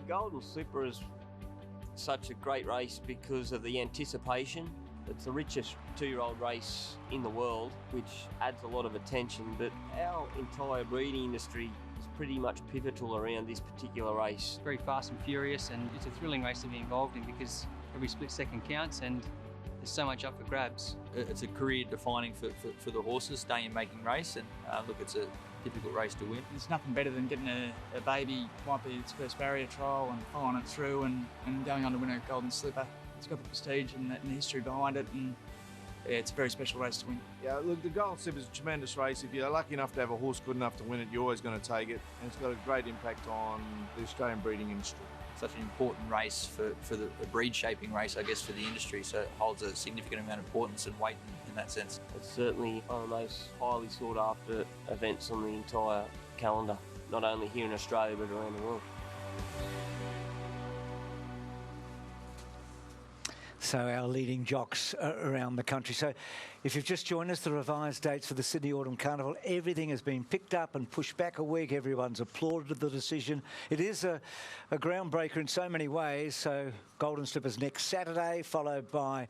Golden Slipper is such a great race because of the anticipation. It's the richest 2-year-old race in the world, which adds a lot of attention, but our entire breeding industry is pretty much pivotal around this particular race. Very fast and furious, and it's a thrilling race to be involved in because every split second counts and there's so much up for grabs. It's a career defining for the horses, staying making race, and look, it's a difficult race to win. There's nothing better than getting a baby, might be its first barrier trial, and following it through and going on to win a Golden Slipper. It's got the prestige and the history behind it, and yeah, it's a very special race to win. Yeah, look, the Golden Slipper is a tremendous race. If you're lucky enough to have a horse good enough to win it, you're always going to take it, and it's got a great impact on the Australian breeding industry. Such an important race for the breed shaping race, I guess, for the industry, so it holds a significant amount of importance and weight in that sense. It's certainly one of the most highly sought after events on the entire calendar, not only here in Australia but around the world. So our leading jocks around the country. So if you've just joined us, the revised dates for the Sydney Autumn Carnival, everything has been picked up and pushed back a week. Everyone's applauded the decision. It is a groundbreaker in so many ways. So Golden Slipper's next Saturday, followed by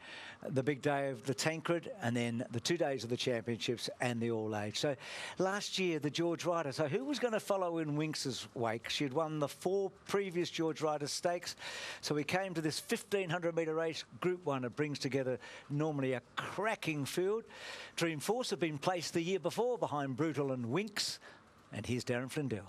the big day of the Tancred, and then the 2 days of the championships and the All Age. So last year, the George Ryder. So who was going to follow in Winx's wake? She had won the 4 previous George Ryder stakes. So we came to this 1,500-metre race, Group 1. It brings together normally a cracking field. Dreamforce had been placed the year before behind Brutal and Winx. And here's Darren Flindell.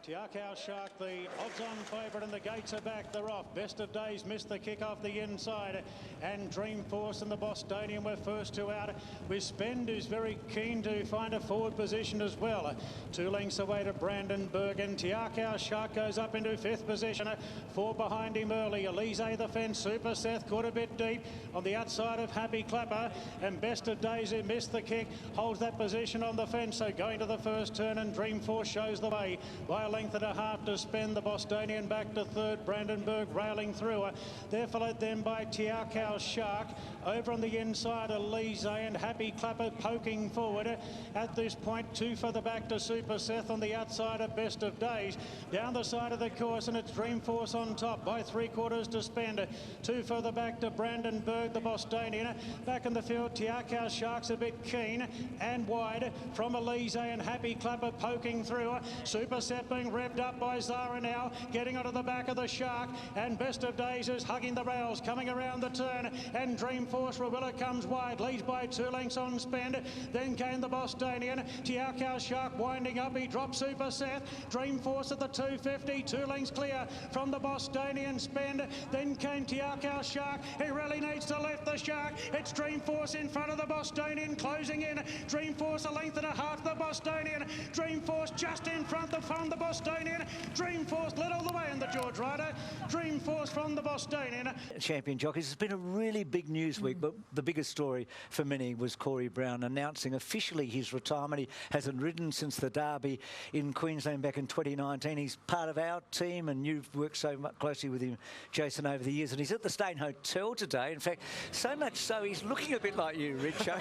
Tiakau Shark, the odds-on favourite, and the gates are back. They're off. Best of Days missed the kick off the inside, and Dreamforce and the Bostonian were first 2 out. With Spend, who's very keen to find a forward position as well. 2 lengths away to Brandenburg, and Tiakau Shark goes up into 5th position. 4 behind him early. Elise the fence. Super Seth caught a bit deep on the outside of Happy Clapper, and Best of Days, who missed the kick, holds that position on the fence. So going to the first turn, and Dreamforce shows the way by a length and a half to Spend. The Bostonian back to 3rd. Brandenburg railing through. They're followed then by Tiakau Shark. Over on the inside, Elise and Happy Clapper poking forward. At this point, 2 further back to Super Seth on the outside of Best of Days. Down the side of the course, and it's Dreamforce on top by 3/4 to Spend. 2 further back to Brandenburg, the Bostonian. Back in the field, Tiakau Shark's a bit keen and wide from Elise and Happy Clapper poking through. Super Seth being revved up by Zara now, getting onto the back of the Shark, and Best of Days is hugging the rails, coming around the turn, and Dreamforce Rawilla comes wide, leads by 2 lengths on Spend. Then came the Bostonian. Tiakau Shark winding up, he dropped Super Seth. Dreamforce at the 250, 2 lengths clear from the Bostonian. Spend. Then came Tiakau Shark. He really needs to lift the Shark. It's Dreamforce in front of the Bostonian, closing in. Dreamforce a length and a half the Bostonian. Dreamforce just in front from the Bostonian. Dreamforce led all the way in the George Ryder. Dreamforce from the Bostonian. Champion Jockeys. It's been a really big news week, but the biggest story for many was Corey Brown announcing officially his retirement. He hasn't ridden since the Derby in Queensland back in 2019. He's part of our team, and you've worked so much closely with him, Jason, over the years. And he's at the Stain Hotel today. In fact, so much so he's looking a bit like you, Richo.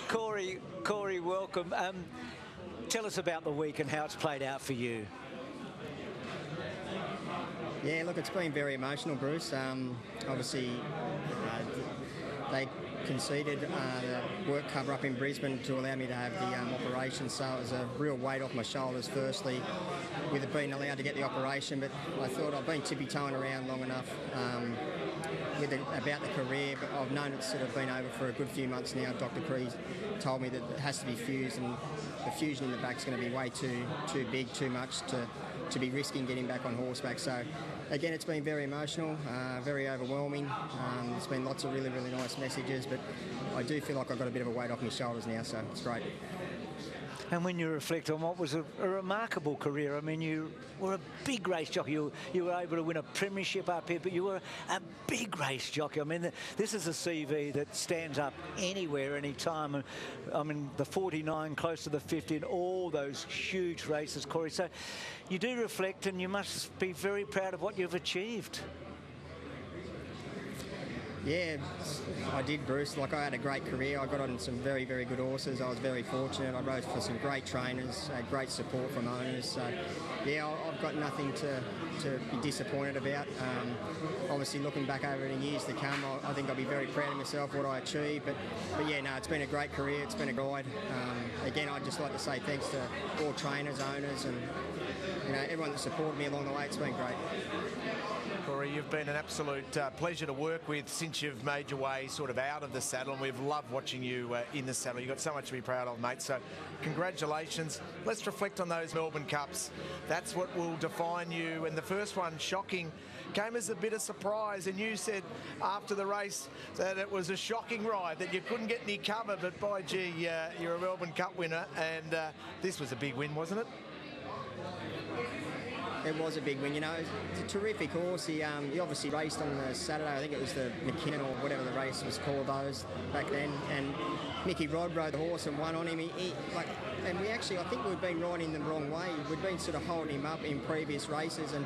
Corey, welcome. Tell us about the week and how it's played out for you. Yeah, look, it's been very emotional, Bruce. Obviously, they conceded the work cover up in Brisbane to allow me to have the operation, so it was a real weight off my shoulders, firstly, with it being allowed to get the operation. But I thought I've been tippy-toeing around long enough about the career, but I've known it's sort of been over for a good few months now. Dr. Cree told me that it has to be fused, and the fusion in the back is going to be way too big, too much to be risking getting back on horseback. So again, it's been very emotional, very overwhelming. There's been lots of really, really nice messages, but I do feel like I've got a bit of a weight off my shoulders now, so it's great. And when you reflect on what was a remarkable career, I mean, you were a big race jockey. You were able to win a premiership up here, but you were a big race jockey. I mean, this is a CV that stands up anywhere, any time. I mean, the 49, close to the 50, and all those huge races, Corey. So you do reflect, and you must be very proud of what you've achieved. Yeah, I did, Bruce. Like, I had a great career. I got on some very, very good horses. I was very fortunate. I rode for some great trainers, had great support from owners. So, yeah, I've got nothing to be disappointed about. Obviously, looking back over the years to come, I think I'll be very proud of myself, what I achieved. But yeah, no, it's been a great career. It's been a ride. Again, I'd just like to say thanks to all trainers, owners, and everyone that supported me along the way. It's been great. Corey, you've been an absolute pleasure to work with since you've made your way sort of out of the saddle, and we've loved watching you in the saddle. You've got so much to be proud of, mate, so congratulations. Let's reflect on those Melbourne Cups. That's what will define you, and the first one, shocking, came as a bit of surprise, and you said after the race that it was a shocking ride, that you couldn't get any cover, but by gee, you're a Melbourne Cup winner, and this was a big win, wasn't it? It was a big win, It's a terrific horse. He obviously raced on the Saturday. I think it was the McKinnon or whatever the race was called, those back then. And Mickey Rod rode the horse and won on him. And we actually, I think we've been riding the wrong way. We'd been sort of holding him up in previous races, and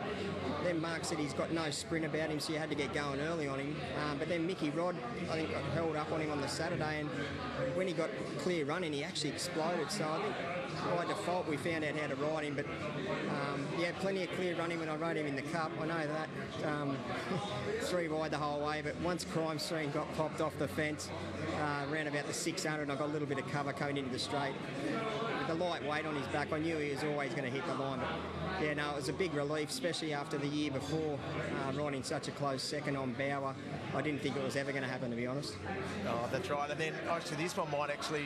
then Mark said he's got no sprint about him, so you had to get going early on him. But then Mickey Rod, I think, got held up on him on the Saturday, and when he got clear running, he actually exploded. So I think by default we found out how to ride him. But yeah, plenty of clear running when I rode him in the Cup. I know that. 3 wide the whole way, but once Crime Scene got popped off the fence, around about the 600, and I got a little bit of cover coming into the straight. With the light weight on his back, I knew he was always going to hit the line. But yeah, no, it was a big relief, especially after the year before, riding such a close second on Bauer. I didn't think it was ever going to happen, to be honest. Oh, that's right. And then actually this one might actually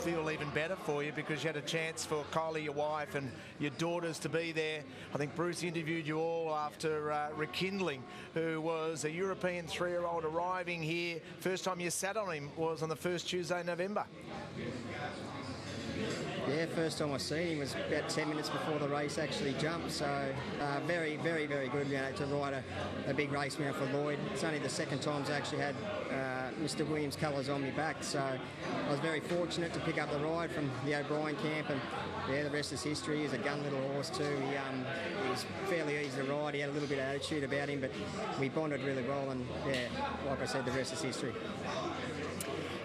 feel even better for you, because you had a chance for Kylie, your wife, and your daughters to be there. I think Bruce interviewed you all after Rekindling, who was a European 3-year-old arriving here. First time you sat on him was on the first Tuesday in November. Yeah, first time I seen him was about 10 minutes before the race actually jumped. So very, very, very good to ride a big race now for Lloyd. It's only the second time I actually had Mr. Williams colours on my back. So I was very fortunate to pick up the ride from the O'Brien camp, and yeah, the rest is history. He's a gun little horse too. He was fairly easy to ride. He had a little bit of attitude about him, but we bonded really well, and yeah, like I said, the rest is history.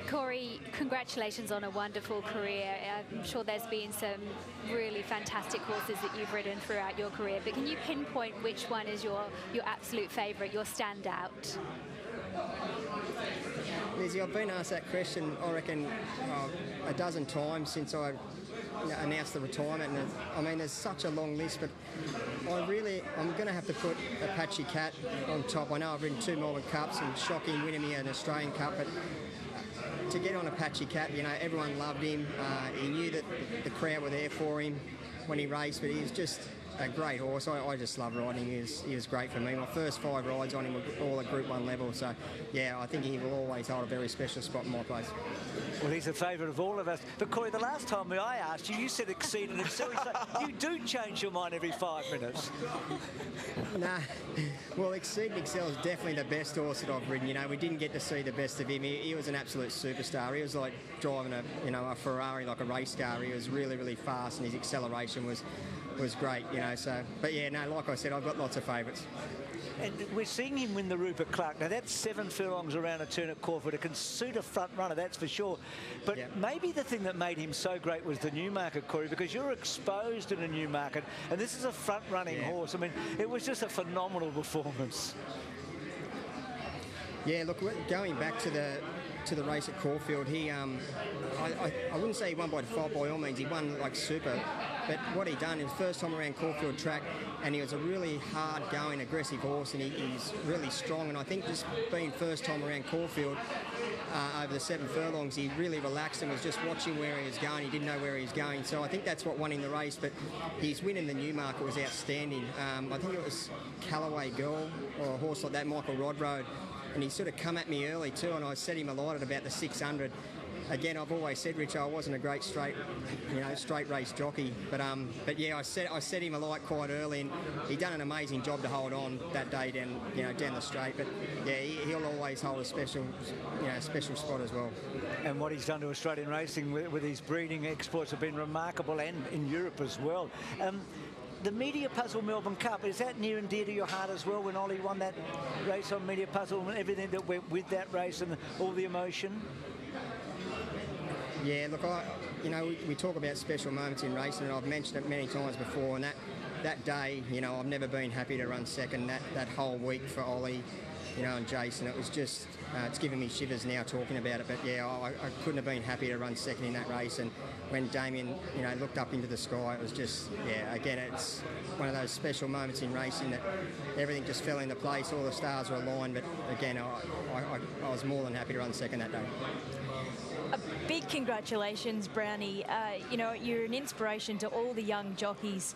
Corey, congratulations on a wonderful career. I'm sure there's been some really fantastic horses that you've ridden throughout your career, but can you pinpoint which one is your absolute favourite, your standout? Lizzie, I've been asked that question, I reckon, a dozen times since I announced the retirement. And I mean, there's such a long list, but I'm going to have to put Apache Cat on top. I know I've ridden 2 Melbourne Cups and shocking winning me an Australian Cup, but to get on Apache Cat, everyone loved him. He knew that the crowd were there for him when he raced, but he was just a great horse. I just love riding him. He was great for me. My first 5 rides on him were all at Group 1 level, so yeah, I think he will always hold a very special spot in my place. Well, he's a favourite of all of us. But Corey, the last time I asked you, you said Exceed and Excel. So you do change your mind every 5 minutes. Nah, well, Exceed and Excel is definitely the best horse that I've ridden. We didn't get to see the best of him. He was an absolute superstar. He was like driving a Ferrari, like a race car. He was really, really fast, and his acceleration was great, So, but yeah, no, like I said, I've got lots of favourites. And we're seeing him win the Rupert Clark. Now, that's 7 furlongs around a turn at Caulfield. It can suit a front runner, that's for sure. But maybe the thing that made him so great was the Newmarket, Corey, because you're exposed in a Newmarket, and this is a front-running horse. I mean, it was just a phenomenal performance. Yeah, look, going back to the race at Caulfield, he, I wouldn't say he won by default by all means. He won like super. But what he done, his first time around Caulfield track, and he was a really hard-going, aggressive horse, and he's really strong. And I think just being first time around Caulfield over the 7 furlongs, he really relaxed and was just watching where he was going. He didn't know where he was going. So I think that's what won him the race. But his win in the Newmarket was outstanding. I think it was Callaway Girl or a horse like that, Michael Rod rode. And he sort of come at me early too, and I set him alight at about the 600. Again, I've always said, Rich, I wasn't a great straight race jockey, but yeah, I set him alight quite early, and he done an amazing job to hold on that day down the straight. But yeah, he'll always hold a special spot as well. And what he's done to Australian racing with his breeding exploits have been remarkable, and in Europe as well. the Media Puzzle Melbourne Cup, is that near and dear to your heart as well when Ollie won that race on Media Puzzle and everything that went with that race and all the emotion? Yeah, look, we talk about special moments in racing, and I've mentioned it many times before, and that day, I've never been happy to run second. That whole week for Ollie, and Jason, it was just, it's giving me shivers now talking about it, but yeah, I couldn't have been happy to run second in that race. And when Damien, looked up into the sky, it was just, yeah, again, it's one of those special moments in racing that everything just fell into place, all the stars were aligned, but again, I was more than happy to run second that day. A big congratulations, Brownie. You're an inspiration to all the young jockeys,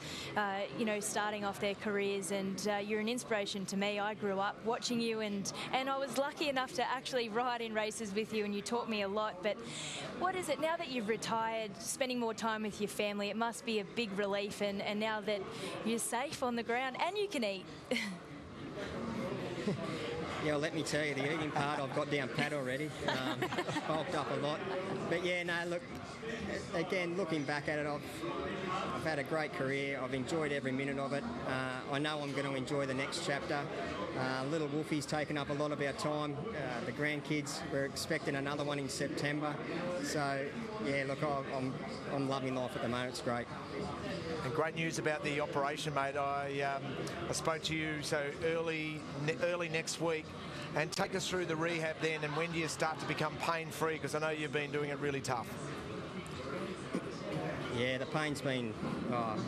starting off their careers, and you're an inspiration to me. I grew up watching you, and I was lucky enough to actually ride in races with you, and you taught me a lot. But what is it, now that you've retired, spending more time with your family, it must be a big relief, and now that you're safe on the ground and you can eat. Yeah, well, let me tell you, the eating part I've got down pat already, bulked up a lot. But yeah, no, look, again, looking back at it, I've had a great career. I've enjoyed every minute of it. I know I'm going to enjoy the next chapter. Little Wolfie's taken up a lot of our time. The grandkids, we're expecting another one in September. So yeah, look, I'm loving life at the moment. It's great. And great news about the operation, mate. I spoke to you so early next week, and take us through the rehab then, and when do you start to become pain-free? Because I know you've been doing it really tough. Yeah, the pain's been,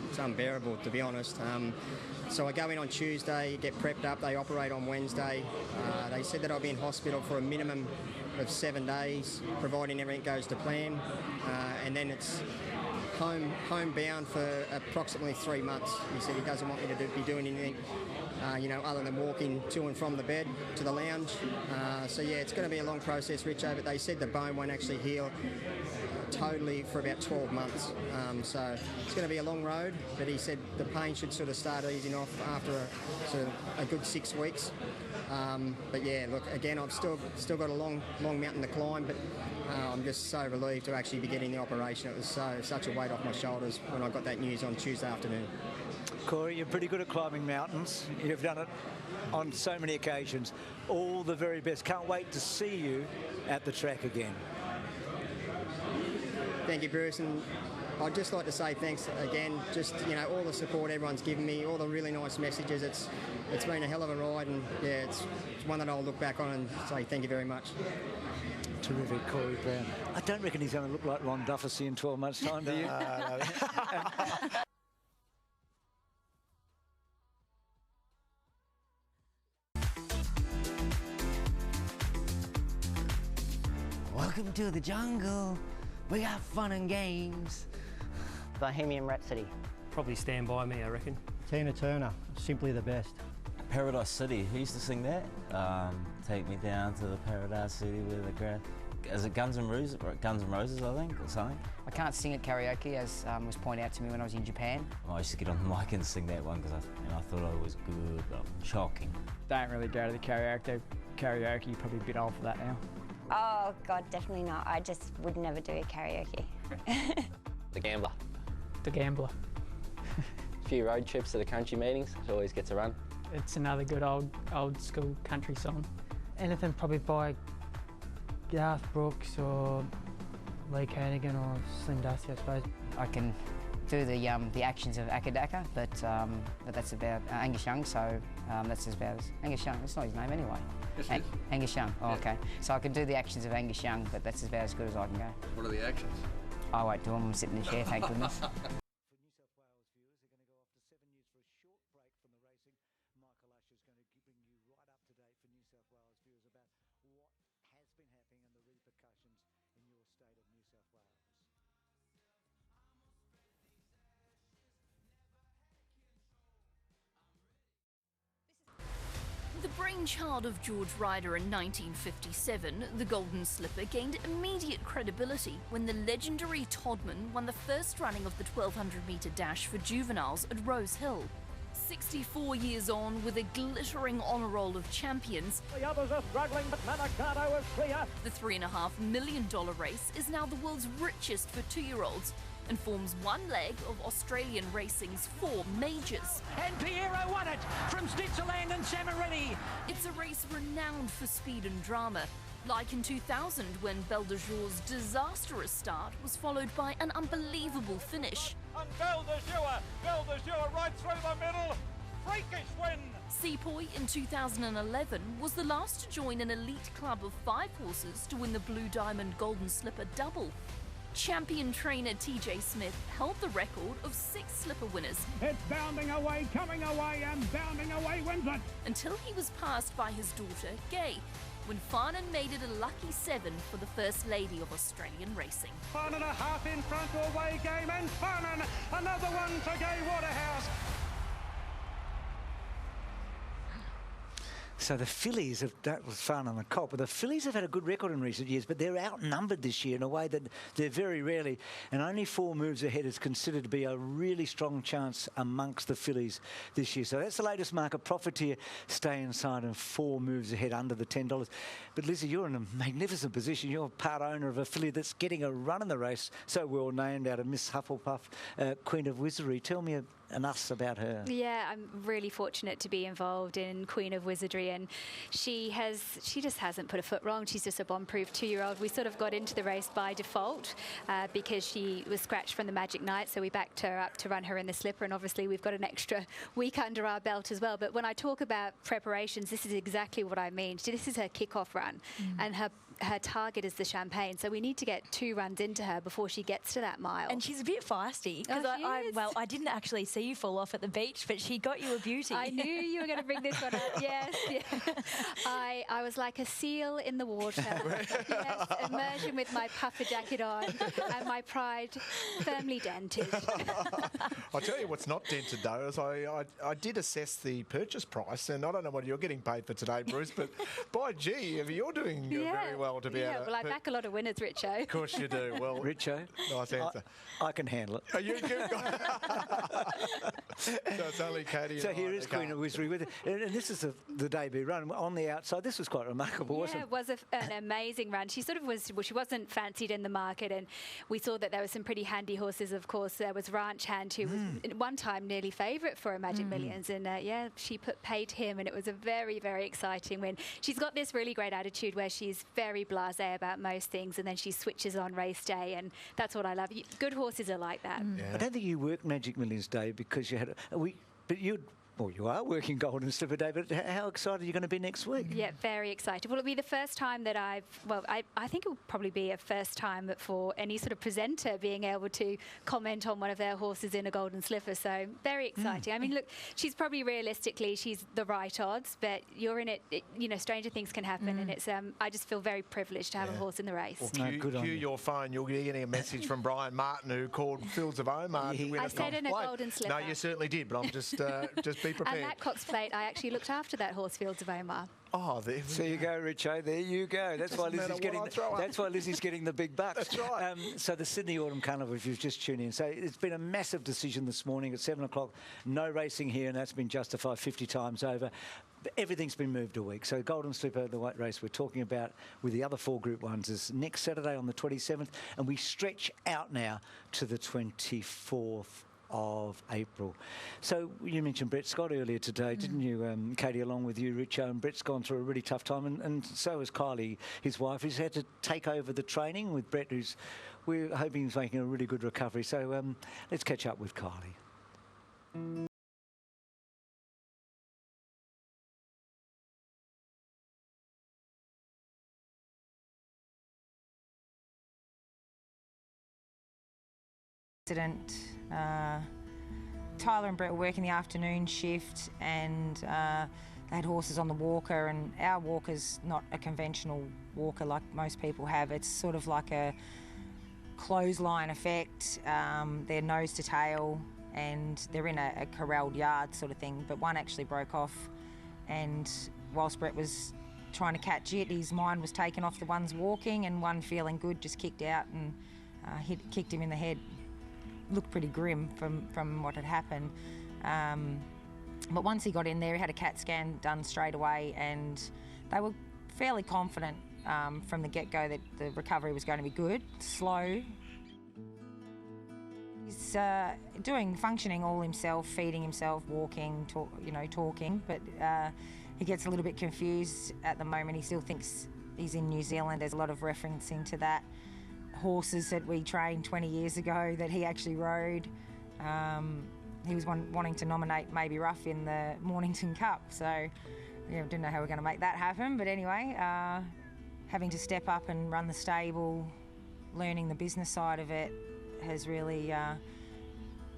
it's unbearable, to be honest. So I go in on Tuesday, get prepped up, they operate on Wednesday. They said that I'll be in hospital for a minimum of 7 days, providing everything goes to plan. And then it's homebound for approximately 3 months. He said he doesn't want me to be doing anything, other than walking to and from the bed to the lounge. So yeah, it's going to be a long process, Richo, but they said the bone won't actually heal totally for about 12 months. So it's going to be a long road, but he said the pain should sort of start easing off after a good 6 weeks. But yeah, look, again, I've still got a long mountain to climb, but I'm just so relieved to actually be getting the operation. It was such a weight off my shoulders when I got that news on Tuesday afternoon. Corey, you're pretty good at climbing mountains. You've done it on so many occasions. All the very best. Can't wait to see you at the track again. Thank you, Bruce, and I'd just like to say thanks again. Just all the support everyone's given me, all the really nice messages. It's been a hell of a ride, and yeah, it's one that I'll look back on and say thank you very much. Terrific, Corey Brown. I don't reckon he's going to look like Ron Dufficy in 12 months' time, do you? No. Welcome to the jungle. We got fun and games. Bohemian Rhapsody. Probably Stand By Me, I reckon. Tina Turner, simply the best. Paradise City, who used to sing that? Take me down to the Paradise City with a grass. Is it Guns N' Roses, I think, or something? I can't sing at karaoke, as was pointed out to me when I was in Japan. I used to get on the mic and sing that one because I thought I was good, but shocking. Don't really go to the karaoke, probably a bit old for that now. Oh, God, definitely not. I just would never do a karaoke. The Gambler. The Gambler. A few road trips to the country meetings, it always gets a run. It's another good old school country song. Anything probably by Garth Brooks or Lee Kernaghan or Slim Dusty, I suppose. I can do the actions of Akadaka, but that's about Angus Young, so that's about Angus Young. That's not his name anyway. Angus Young. Oh, yeah. Okay. So I can do the actions of Angus Young, but that's about as good as I can go. What are the actions? I won't do them. I'm sitting in the chair, thank goodness. The brainchild of George Ryder in 1957, the Golden Slipper gained immediate credibility when the legendary Todman won the first running of the 1200-metre dash for juveniles at Rose Hill. 64 years on, with a glittering honour roll of champions, the others are struggling, but Manikato is clear. The $3.5 million race is now the world's richest for 2-year-olds, and forms one leg of Australian racing's 4 majors. And Piero won it from Stitzerland and Samarini. It's a race renowned for speed and drama, like in 2000 when Belle de Jour's disastrous start was followed by an unbelievable finish. And Belle de Jour right through the middle. Freakish win. Sepoy in 2011 was the last to join an elite club of 5 horses to win the Blue Diamond Golden Slipper double. Champion trainer TJ Smith held the record of 6 slipper winners. It's bounding away, coming away, and bounding away wins it. Until he was passed by his daughter, Gay, when Farnan made it a lucky 7 for the First Lady of Australian racing. 1.5 in front away game, and Farnan, another one to Gay Waterhouse. So the fillies, that was fun on the colt, but the fillies have had a good record in recent years, but they're outnumbered this year in a way that they're very rarely, and only 4 moves ahead is considered to be a really strong chance amongst the fillies this year. So that's the latest market profit here, stay inside and 4 moves ahead under the $10. But Lizzie, you're in a magnificent position. You're part owner of a filly that's getting a run in the race, so well named out of Miss Hufflepuff, Queen of Wizardry. Tell me and us about her. Yeah, I'm really fortunate to be involved in Queen of Wizardry, and she just hasn't put a foot wrong. She's just a bomb-proof 2-year-old. We sort of got into the race by default because she was scratched from the Magic Night, so we backed her up to run her in the slipper, and obviously we've got an extra week under our belt as well. But when I talk about preparations, this is exactly what I mean. This is her kick-off run, and her target is the Champagne, so we need to get 2 runs into her before she gets to that mile. And she's a bit feisty, because I didn't actually see you fall off at the beach, but she got you a beauty. I knew you were going to bring this one up. Yes, yeah. I was like a seal in the water. Yes, immersion with my puffer jacket on and my pride firmly dented. I'll tell you what's not dented though is I did assess the purchase price, and I don't know what you're getting paid for today, Bruce, but by gee, you're doing very well to be able to... well, I back a lot of winners, Richo. Of course you do. Well, Richo, nice answer. I can handle it. Are you good? So it's only Katie. So here is Queen of Wizardry with it. And this is the debut run. On the outside, this was quite remarkable, wasn't it? It was an amazing run. She sort of was, well, she wasn't fancied in the market, and we saw that there were some pretty handy horses, of course. There was Ranch Hand, who was at one time nearly favourite for a Magic Millions, and she paid him, and it was a very, very exciting win. She's got this really great attitude where she's very blasé about most things, and then she switches on race day, and that's what I love. Good horses are like that. I don't think you worked Magic Millions Day because you had but you are working Golden Slipper Day, but how excited are you going to be next week? Yeah, very excited. Well, it'll be the first time that I think it will probably be a first time for any sort of presenter being able to comment on one of their horses in a Golden Slipper, so very exciting. I mean, look, she's probably realistically, she's the right odds, but you're in it, stranger things can happen, and it's, I just feel very privileged to have a horse in the race. Well, cue your phone, you'll be getting a message from Brian Martin, who called Fields of Omar to win I said in a Golden Slipper. No, you certainly did, but I'm just be prepared. And that Cox Plate, I actually looked after that horse, Fields of Omar. Oh, there you go, Richo. There you go. That's why Lizzie's getting the big bucks. That's right. So the Sydney Autumn Carnival, if you've just tuned in, so it's been a massive decision this morning at 7 o'clock. No racing here, and that's been justified 50 times over. Everything's been moved a week. So Golden Slipper, the white race we're talking about with the other 4 Group 1s, is next Saturday on the 27th, and we stretch out now to the 24th of April. So you mentioned Brett Scott earlier today, didn't you, Katie, along with you, Richo, and Brett's gone through a really tough time, and so has Kylie, his wife, who's had to take over the training with Brett, we're hoping he's making a really good recovery. So let's catch up with Kylie. Tyler and Brett were working the afternoon shift, and they had horses on the walker, and our walker's not a conventional walker like most people have. It's sort of like a clothesline effect. They're nose to tail, and they're in a corralled yard sort of thing, but one actually broke off, and whilst Brett was trying to catch it, his mind was taken off the ones walking, and one feeling good just kicked out and kicked him in the head. Looked pretty grim from what had happened, but once he got in there, he had a CAT scan done straight away, and they were fairly confident from the get-go that the recovery was going to be good. Slow. He's functioning all himself, feeding himself, walking, talking, but he gets a little bit confused at the moment. He still thinks he's in New Zealand. There's a lot of referencing to that. Horses that we trained 20 years ago that he actually rode. He was wanting to nominate Maybe Rough in the Mornington Cup, so didn't know how we we're going to make that happen. But anyway, having to step up and run the stable, learning the business side of it has really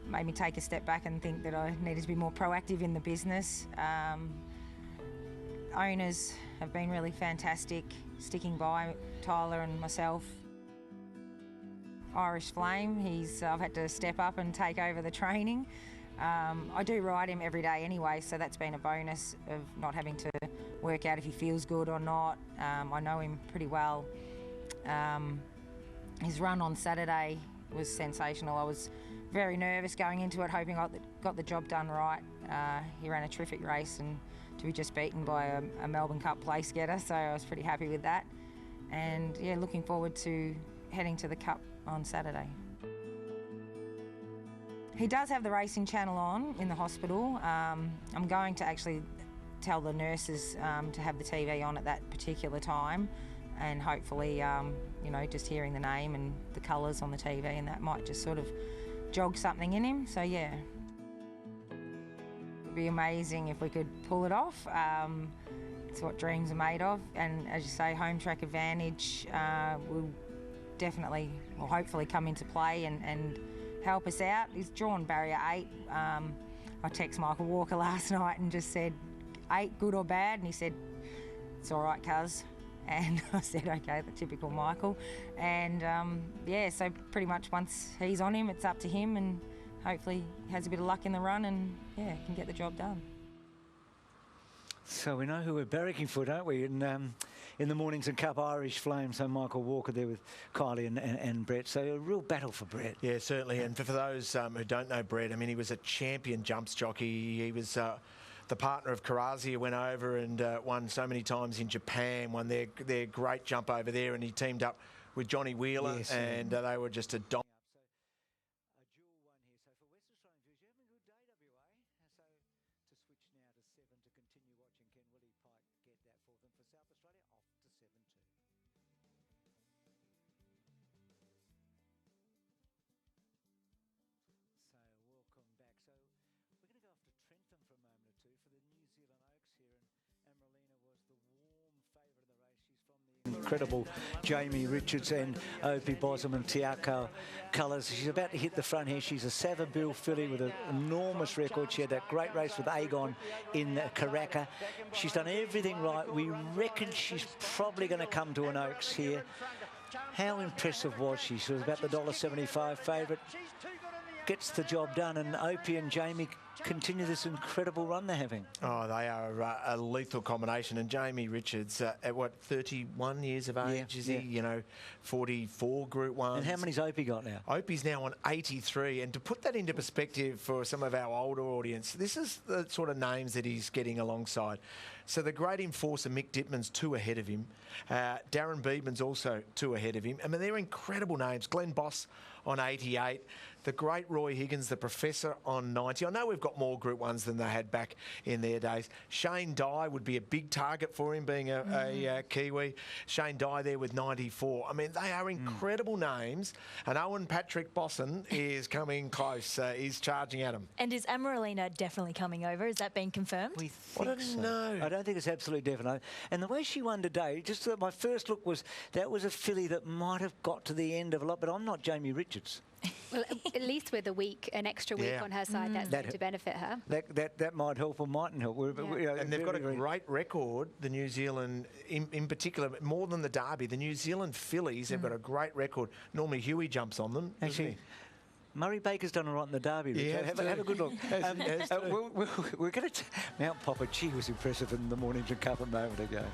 made me take a step back and think that I needed to be more proactive in the business. Owners have been really fantastic, sticking by Tyler and myself. Irish Flame, I've had to step up and take over the training. I do ride him every day anyway, so that's been a bonus of not having to work out if he feels good or not. I know him pretty well. His run on Saturday was sensational. I was very nervous going into it, hoping I got the job done right. He ran a terrific race, and to be just beaten by a Melbourne Cup place getter, so I was pretty happy with that. And yeah, looking forward to heading to the Cup on Saturday. He does have the racing channel on in the hospital. I'm going to actually tell the nurses to have the TV on at that particular time, and hopefully, just hearing the name and the colours on the TV, and that might just sort of jog something in him. So yeah, it'd be amazing if we could pull it off. It's what dreams are made of, and as you say, home track advantage will definitely, or hopefully, come into play and help us out. He's drawn barrier 8. I texted Michael Walker last night and just said, 8 good or bad? And he said, it's all right, cuz. And I said, okay, the typical Michael. And so pretty much once he's on him, it's up to him, and hopefully he has a bit of luck in the run and can get the job done. So we know who we're barracking for, don't we? In the Mornington Cup, Irish Flame, so Michael Walker there with Kylie and Brett. So a real battle for Brett. Yeah, certainly. And for those who don't know Brett, I mean, he was a champion jumps jockey. He was the partner of Karazi, who went over and won so many times in Japan, won their great jump over there, and he teamed up with Johnny Wheeler, yes, and they were just a dominant. Incredible Jamie Richards and Opie Bossom and Tiako colours. She's about to hit the front here. She's a Savabeel filly with an enormous record. She had that great race with Agon in Karaka. She's done everything right. We reckon she's probably going to come to an Oaks here. How impressive was she? She was about the $1.75 favourite. Gets the job done, and Opie and Jamie continue this incredible run they're having. Oh, they are a lethal combination. And Jamie Richards, at what, 31 years of age, is he? 44 Group 1. And how many's Opie got now? Opie's now on 83. And to put that into perspective for some of our older audience, this is the sort of names that he's getting alongside. So the great enforcer Mick Dittman's 2 ahead of him. Darren Beedman's also 2 ahead of him. I mean, they're incredible names. Glenn Boss on 88. The great Roy Higgins, the Professor, on 90. I know we've got more Group 1s than they had back in their days. Shane Dye would be a big target for him, being a Kiwi. Shane Dye there with 94. I mean, they are incredible names. And Owen Patrick Bosson is coming close. He's charging at him. And is Amaralina definitely coming over? Has that been confirmed? We think so. No. I don't think it's absolutely definite. And the way she won today, just my first look was that was a filly that might have got to the end of a lot, but I'm not Jamie Richards. Well, at least with an extra week on her side, that's going to benefit her. That might help or mightn't help. And they've got a great record, the New Zealand, in particular, more than the Derby. The New Zealand fillies have got a great record. Normally Huey jumps on them. Actually, Murray Baker's done all right in the Derby. Yeah, have a good look. We're going to Mount Papa. Gee, was impressive in the Mornington Cup a moment ago.